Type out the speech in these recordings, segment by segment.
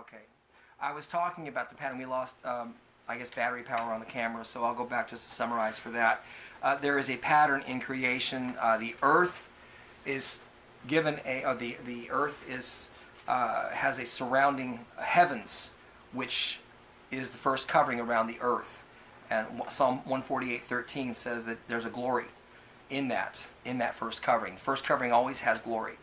Okay. I was talking about the pattern. We lost, I guess, battery power on the camera, so I'll go back just to summarize for that. There is a pattern in creation. The earth is given the earth is has a surrounding heavens, which is the first covering around the earth. And Psalm 148:13 says that there's a glory in that first covering. The first covering always has glory,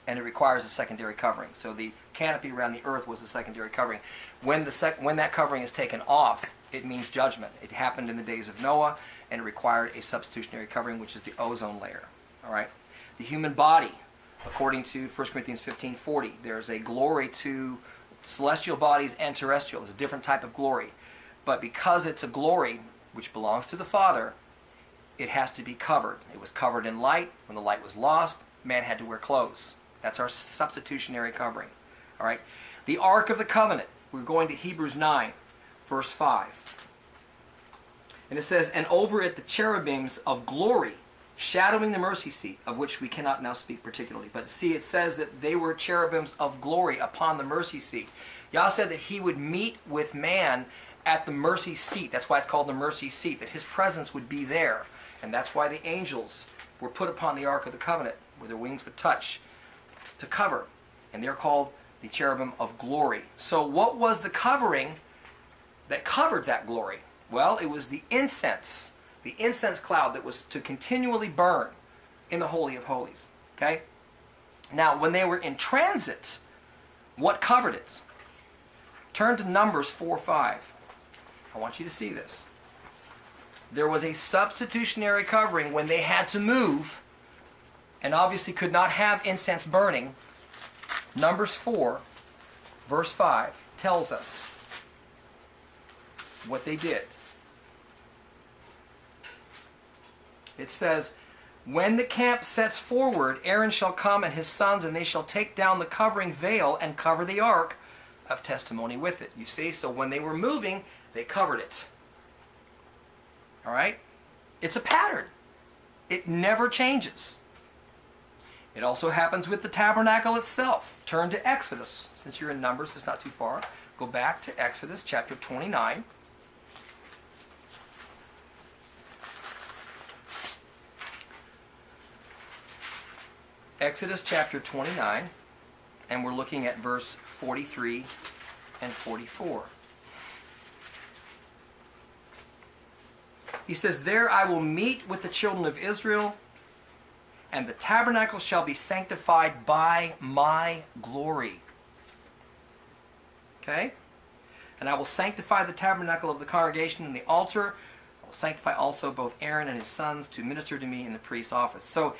and it requires a secondary covering. So the canopy around the earth was the secondary covering. When that covering is taken off, it means judgment. It happened in the days of Noah, and it required a substitutionary covering, which is the ozone layer. All right. The human body, according to 1 Corinthians 15:40, there's a glory to celestial bodies and terrestrial. It's a different type of glory. But because it's a glory which belongs to the Father, it has to be covered. It was covered in light. When the light was lost, man had to wear clothes. That's our substitutionary covering. All right. The Ark of the Covenant. We're going to Hebrews 9, verse 5. And it says, "And over it the cherubims of glory, shadowing the mercy seat," of which we cannot now speak particularly. But see, it says that they were cherubims of glory upon the mercy seat. Yah said that he would meet with man at the mercy seat. That's why it's called the mercy seat, that his presence would be there. And that's why the angels were put upon the Ark of the Covenant, where their wings would touch, to cover. And they're called the cherubim of glory. So what was the covering that covered that glory? Well, it was the incense cloud that was to continually burn in the Holy of Holies. Okay? Now, when they were in transit, what covered it? Turn to Numbers 4:5. I want you to see this. There was a substitutionary covering when they had to move, and obviously could not have incense burning. Numbers 4, verse 5, tells us what they did. It says, "When the camp sets forward, Aaron shall come and his sons, and they shall take down the covering veil and cover the ark of testimony with it." You see, so when they were moving, they covered it. All right? It's a pattern. It never changes. It also happens with the tabernacle itself. Turn to Exodus. Since you're in Numbers, it's not too far. Go back to Exodus chapter 29. Exodus chapter 29, and we're looking at verse 43 and 44. He says, "There I will meet with the children of Israel, and the tabernacle shall be sanctified by my glory." Okay? "And I will sanctify the tabernacle of the congregation and the altar. I will sanctify also both Aaron and his sons to minister to me in the priest's office." So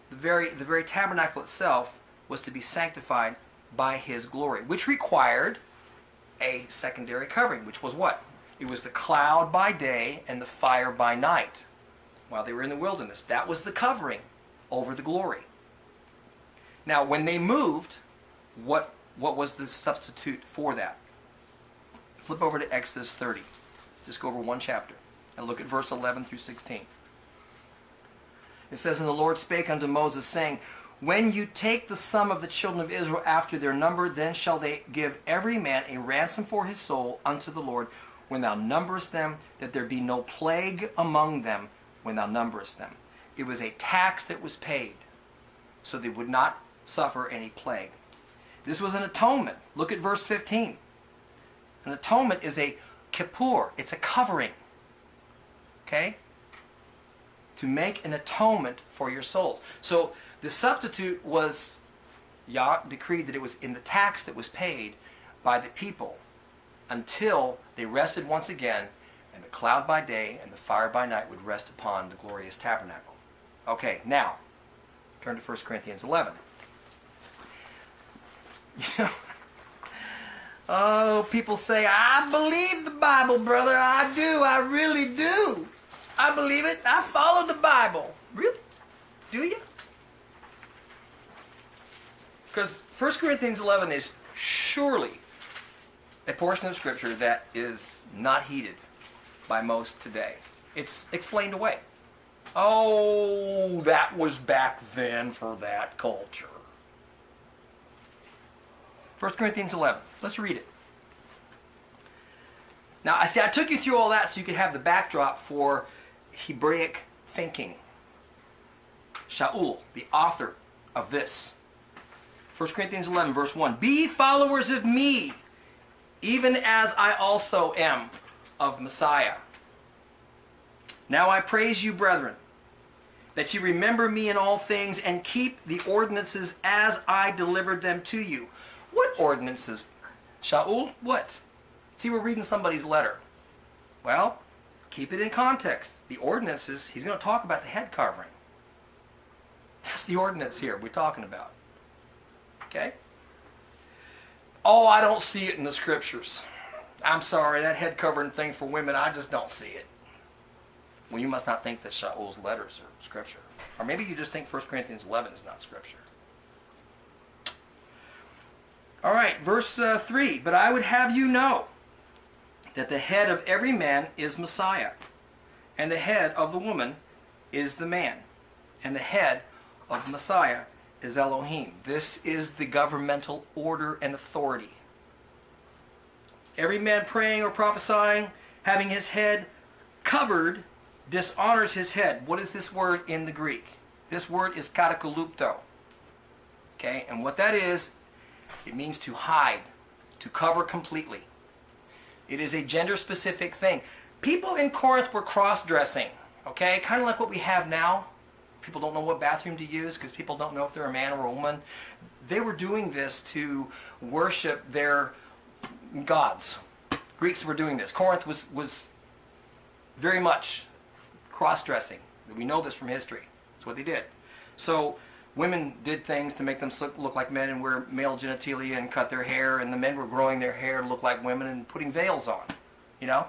the very tabernacle itself was to be sanctified by his glory, which required a secondary covering, which was what? It was the cloud by day and the fire by night while they were in the wilderness. That was the covering over the glory. Now, when they moved, what was the substitute for that? Flip over to Exodus 30. Just go over one chapter and look at verse 11 through 16. It says, "And the Lord spake unto Moses, saying, When you take the sum of the children of Israel after their number, then shall they give every man a ransom for his soul unto the Lord, when thou numberest them, that there be no plague among them when thou numberest them." It was a tax that was paid, so they would not suffer any plague. This was an atonement. Look at verse 15. An atonement is a kippur. It's a covering. Okay? To make an atonement for your souls. So the substitute was, Yah decreed that it was in the tax that was paid by the people until they rested once again, and the cloud by day and the fire by night would rest upon the glorious tabernacle. Okay, now, turn to 1 Corinthians 11. Oh, people say, "I believe the Bible, brother. I do. I really do. I believe it. I follow the Bible." Really? Do you? Because 1 Corinthians 11 is surely a portion of Scripture that is not heeded by most today. It's explained away. Oh, that was back then for that culture. 1 Corinthians 11. Let's read it. Now, I took you through all that so you could have the backdrop for Hebraic thinking. Shaul, the author of this. 1 Corinthians 11, verse 1. Be followers of me, even as I also am of Messiah. Now I praise you, brethren, that you remember me in all things and keep the ordinances as I delivered them to you. What ordinances, Shaul? What? See, we're reading somebody's letter. Well, keep it in context. The ordinances, he's going to talk about the head covering. That's the ordinance here we're talking about. Okay? Oh, I don't see it in the scriptures. I'm sorry, that head covering thing for women, I just don't see it. Well, you must not think that Shaul's letters are scripture. Or maybe you just think 1 Corinthians 11 is not scripture. All right, verse 3. But I would have you know that the head of every man is Messiah, and the head of the woman is the man, and the head of Messiah is Elohim. This is the governmental order and authority. Every man praying or prophesying, having his head covered, dishonors his head. What is this word in the Greek? This word is katakalupto. Okay, and what that is, it means to hide, to cover completely. It is a gender-specific thing. People in Corinth were cross-dressing, okay? Kind of like what we have now. People don't know what bathroom to use because people don't know if they're a man or a woman. They were doing this to worship their gods. Greeks were doing this. Corinth was very much cross-dressing. We know this from history. That's what they did. So women did things to make them look like men and wear male genitalia and cut their hair, and the men were growing their hair to look like women and putting veils on. You know?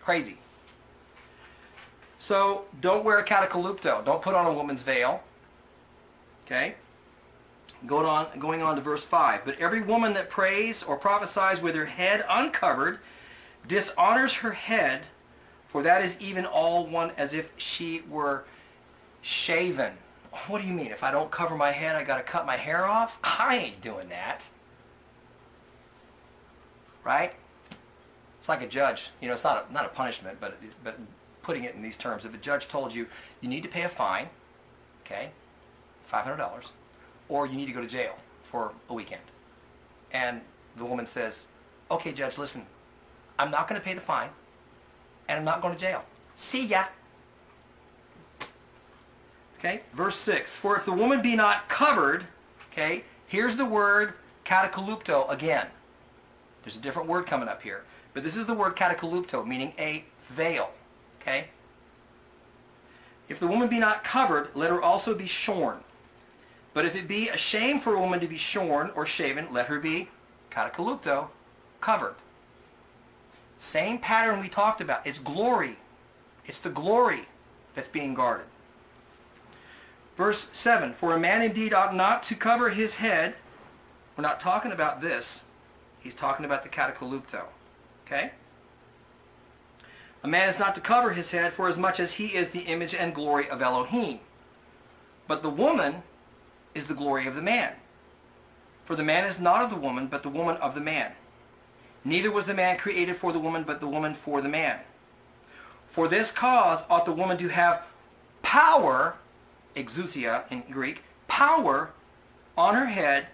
Crazy. So don't wear a katakalupto. Don't put on a woman's veil. Okay? Going on to verse 5. But every woman that prays or prophesies with her head uncovered dishonors her head, for that is even all one as if she were shaven. What do you mean? If I don't cover my head, I got to cut my hair off? I ain't doing that. Right? It's like a judge. You know, it's not a punishment, but putting it in these terms. If a judge told you, you need to pay a fine, okay, $500, or you need to go to jail for a weekend. And the woman says, okay, judge, listen, I'm not going to pay the fine, and I'm not going to jail. See ya. Okay, verse 6. For if the woman be not covered, okay, here's the word katakalupto again. There's a different word coming up here. But this is the word katakalupto, meaning a veil. Okay? If the woman be not covered, let her also be shorn. But if it be a shame for a woman to be shorn or shaven, let her be katakalupto, covered. Same pattern we talked about. It's glory. It's the glory that's being guarded. Verse 7, for a man indeed ought not to cover his head. We're not talking about this. He's talking about the katakalupto. Okay? A man is not to cover his head for as much as he is the image and glory of Elohim. But the woman is the glory of the man. For the man is not of the woman, but the woman of the man. Neither was the man created for the woman, but the woman for the man. For this cause ought the woman to have power, exousia in Greek, power on her head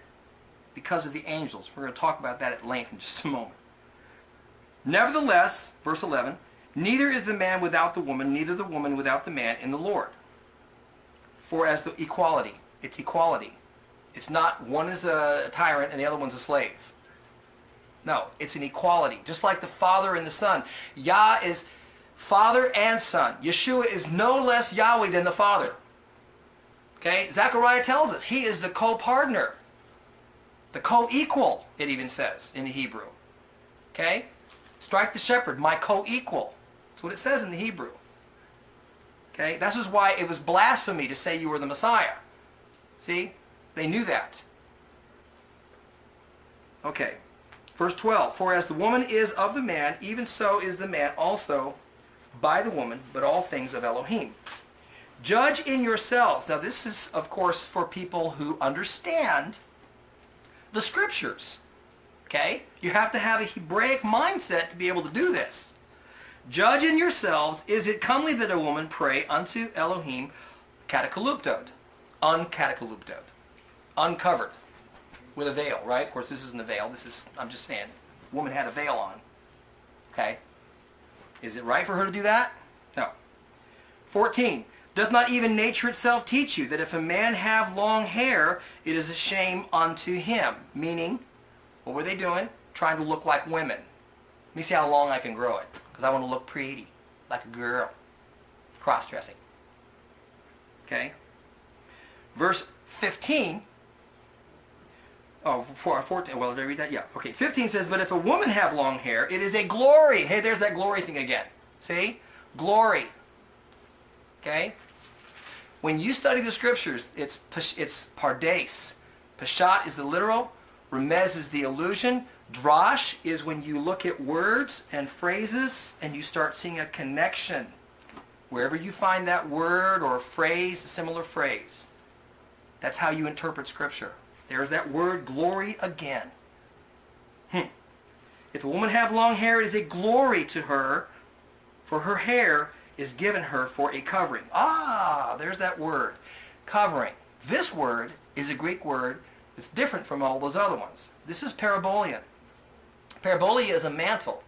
because of the angels. We're going to talk about that at length in just a moment. Nevertheless, verse 11, neither is the man without the woman, neither the woman without the man in the Lord. For as the equality, it's equality. It's not one is a tyrant and the other one's a slave. No, it's an equality. Just like the Father and the Son. Yah is Father and Son. Yeshua is no less Yahweh than the Father. Okay? Zechariah tells us he is the co-partner. The co-equal, it even says in the Hebrew. Okay? Strike the shepherd, my co-equal. That's what it says in the Hebrew. Okay? This is why it was blasphemy to say you were the Messiah. See? They knew that. Okay. Verse 12. For as the woman is of the man, even so is the man also by the woman, but all things of Elohim. Judge in yourselves. Now this is, of course, for people who understand the scriptures. Okay? You have to have a Hebraic mindset to be able to do this. Judge in yourselves, is it comely that a woman pray unto Elohim catacaluptod, uncatacaluptod, uncovered, with a veil, right? Of course, this isn't a veil. This is, I'm just saying, woman had a veil on. Okay? Is it right for her to do that? No. 14. Doth not even nature itself teach you that if a man have long hair, it is a shame unto him? Meaning, what were they doing? Trying to look like women. Let me see how long I can grow it, because I want to look pretty, like a girl. Cross-dressing. Okay? Verse 15. Oh, 14. Well, did I read that? Yeah. Okay. 15 says, but if a woman have long hair, it is a glory. Hey, there's that glory thing again. See? Glory. Okay? When you study the scriptures, it's pardes. Peshat is the literal. Remez is the illusion. Drash is when you look at words and phrases and you start seeing a connection. Wherever you find that word or phrase, a similar phrase. That's how you interpret scripture. There's that word glory again. If a woman have long hair, it is a glory to her, for her hair is given her for a covering. Ah, there's that word. Covering. This word is a Greek word that's different from all those other ones. This is parabolian. Parabolia is a mantle.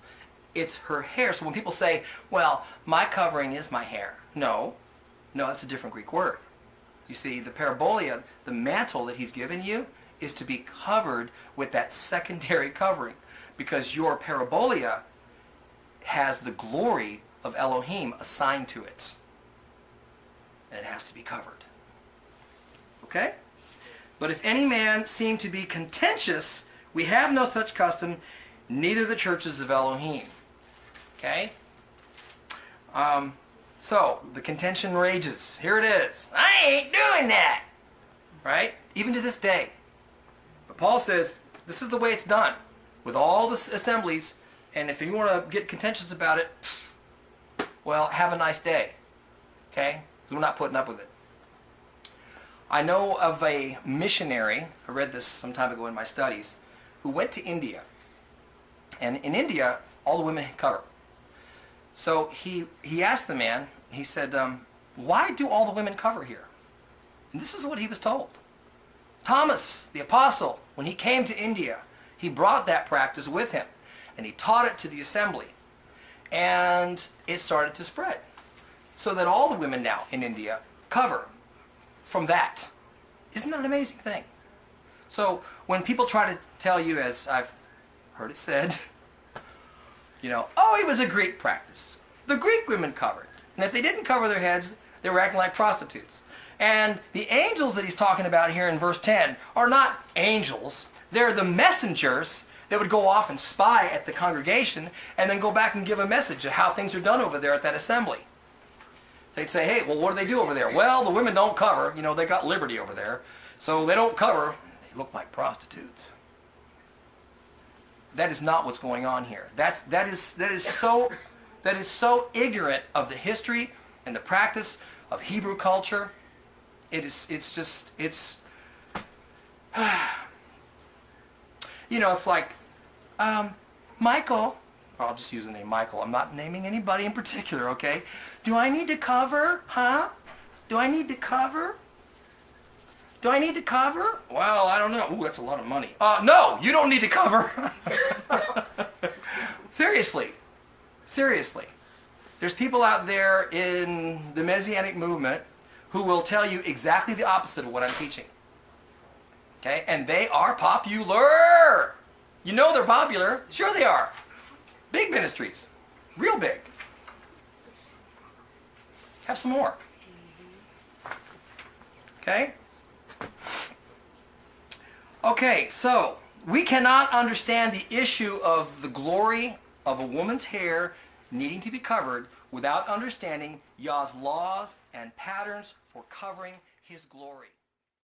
It's her hair. So when people say, well, my covering is my hair. No, that's a different Greek word. You see, the parabolia, the mantle that he's given you, is to be covered with that secondary covering, because your parabolia has the glory of Elohim assigned to it. And it has to be covered. Okay? But if any man seem to be contentious, we have no such custom, neither the churches of Elohim. Okay? So, the contention rages. Here it is. I ain't doing that. Right? Even to this day. But Paul says, this is the way it's done. With all the assemblies, and if you want to get contentious about it, well, have a nice day. Okay? Because we're not putting up with it. I know of a missionary, I read this some time ago in my studies, who went to India. And in India, all the women cover. So he asked the man, he said, why do all the women cover here? And this is what he was told. Thomas, the apostle, when he came to India, he brought that practice with him. And he taught it to the assembly. And it started to spread. So that all the women now in India cover from that. Isn't that an amazing thing? So when people try to tell you, as I've heard it said, oh, it was a Greek practice. The Greek women covered. And if they didn't cover their heads, they were acting like prostitutes. And the angels that he's talking about here in verse 10 are not angels. They're the messengers that would go off and spy at the congregation and then go back and give a message of how things are done over there at that assembly. They'd say, hey, well, what do they do over there? Well, the women don't cover. They got liberty over there. So they don't cover. They look like prostitutes. That is not what's going on here. That is so ignorant of the history and the practice of Hebrew culture. It's it's like, Michael, I'll just use the name Michael. I'm not naming anybody in particular, okay? Do I need to cover? Huh? Do I need to cover? Do I need to cover? Well, I don't know. Ooh, that's a lot of money. No, you don't need to cover. Seriously. There's people out there in the Messianic movement who will tell you exactly the opposite of what I'm teaching. Okay? And they are popular. They're popular. Sure they are. Big ministries. Real big. Have some more. Okay? Okay, so we cannot understand the issue of the glory of a woman's hair needing to be covered without understanding Yah's laws and patterns for covering his glory.